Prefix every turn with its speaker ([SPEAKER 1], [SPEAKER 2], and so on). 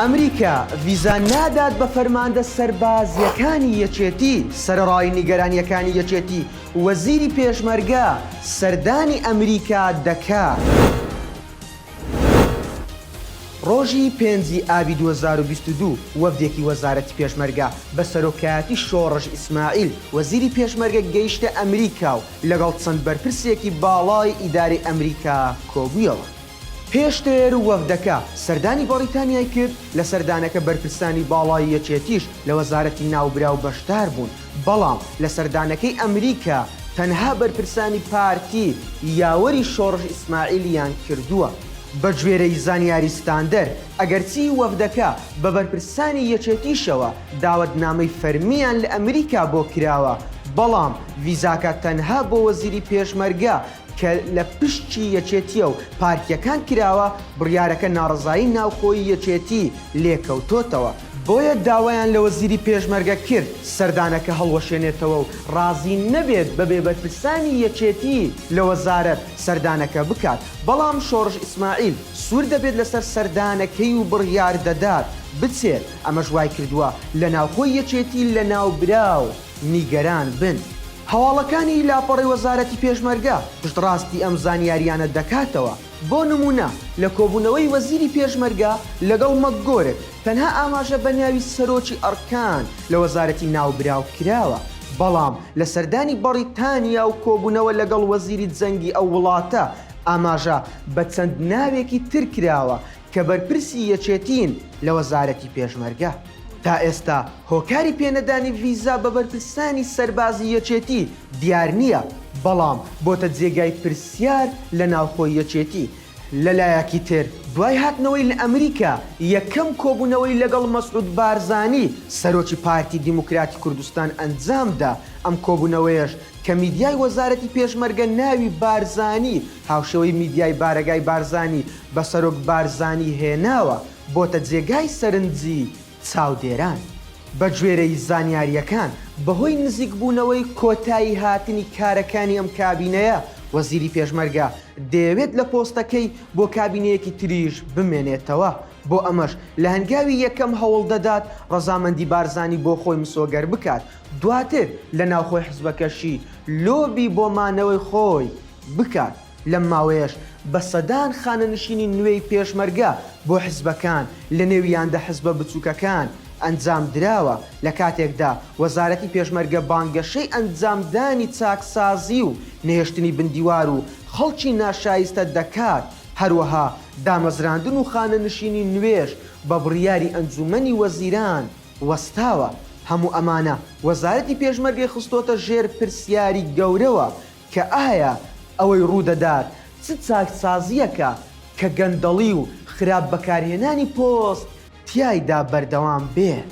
[SPEAKER 1] ئەمریکا ڤیزا نادات بە فەرماندە سەربازیەکانی یەکێتی سەرڕای نیگەرانیەکانی یەکێتی وەزیری پێشمەرگە سەردانی ئەمریکا دەکات. ڕۆژی 5 ئابی 2022 وەفدێکی وەزارەتی پێشمەرگە بە سەرۆکایەتی شۆڕژ ئیسماعیل وەزیری پێشمەرگە گەیشتە ئەمریکا و لەگەڵ چەند بەرپرسێکی باڵای ئیدارەی ئەمریکا کۆبوویەوە. پێشتر وەفدەکە سەردانی بەریتانیای کرد لە سەردانەکە بەرپرسانی باڵای یەکێتیش لە وەزارەتی ناوبرا و بەشدار بوون، بەڵام لە سەردانەکەی ئەمریکا تەنها بەرپرسانی پارتی یاوەری شۆڕژ ئیسماعیلیان کردووە. بە گوێرەی زانیاری ستاندەر ئەگەرچی وەفدەکە بە بەرپرسانی یەکێتیشەوە داوەتنامەی فەرمیان لە ئەمریکا بۆ کراوە، بەڵام ڤیزاکە تەنها بۆ وەزیری پێشمەرگە کە لە پشتی یەکێتیە و پارتیەکان کراوە بڕیارەکە ناڕزایی ناوخۆی یەکێتی لێکەوتۆتەوە. بۆیە داوایان لە وەزیری پێشمەرگە کرد سەردانەکە هەڵوەشێنێتەوە و ڕازی نەبێت بە بێبەرپرسانی یەکێتی لە وەزارەت سەردانەکە بکات، بەڵام شۆڕژ ئیسماعیل سوور دەبێت لەسەر سەردانەکەی و بڕیار دەدات بچێت. ئەمەش وای کردووە لە ناوخۆی یەکێتی لە ناوبرا و نیگەران بن. هەواڵەکانی لاپەڕی وەزارەتی پێشمەرگە پشتڕاستی ئەم زانیاریانە دەکاتەوە. بۆ نمونە لە کۆبوونەوەی وەزیری پێشمەرگە لەگەڵ مەکگۆرێک تەنها ئاماژە بە ناوی سەرۆکی ئەرکان لە وەزارەتی ناوبراو کراوە، بەڵام لە سەردانی بەریتانیا و کۆبوونەوە لەگەڵ وەزیری جەنگی ئەو وڵاتە ئاماژە بە چەند ناوێکی تر کراوە کە بەرپرسی یەکێتین لە وەزارەتی پێشمەرگە. تا ئێستا هۆکاری پێنەدانی ڤیزا بە بەرپرسانی سەربازی یەکێتی دیار نییە، بەڵام بۆتە جێگای پرسیار لە ناوخۆی یەکێتی. لەلایەکی تر دوای هاتنەوەی لە ئەمریکا یەکەم کۆبوونەوەی لەگەڵ مەسعود بارزانی سەرۆکی پارتی دیموکراتی کوردستان ئەنجامدا. ئەم کۆبوونەوەیەش کە میدیای وەزارەتی پێشمەرگە ناوی بارزانی هاوشەوەی میدیای بارەگای بارزانی بە سەرۆک بارزانی هێناوە بۆتە جێگای سەرنجی چاودێران. بە گوێرەی زانیاریەکان بەهۆی نزیکبوونەوەی کۆتایی هاتنی کارەکانی ئەم کابینەیە وەزیری پێشمەرگە دەیەوێت لە پۆستەکەی بۆ کابینەیەکی تریش بمێنێتەوە. بۆ ئەمەش لە هەنگاوی یەکەم هەوڵ دەدات ڕەزامەندی بارزانی بۆ خۆی مسۆگەر بکات، دواتر لە ناوخۆی حزبەکەشی لۆبی بۆ مانەوەی خۆی بکات. لەم ماوەیەش بە سەدان خانەنشینی نوێی پێشمەرگە بۆ حزبەکان لە نێویاندا حزبە بچووکەکان ئەنجام دراوە. لە کاتێکدا وەزارەتی پێشمەرگە بانگەشەی ئەنجامدانی چاکسازی و نێشتنی بندیوار و خەڵکی ناشایستە دەکات، هەروەها دامەزراندن و خانەنشینی نوێش بە بڕیاری ئەنجومەنی وەزیران وەستاوە. هەموو ئەمانە وەزارەتی پێشمەرگەی خستۆتە ژێر پرسیاری گەورەوە کە ئایا ئەوەی ڕوودەدات چ چاکسازیەکە کە گەندەڵی و خراپ بەکارهێنانی پۆست تیایدا بەردەوام بێت.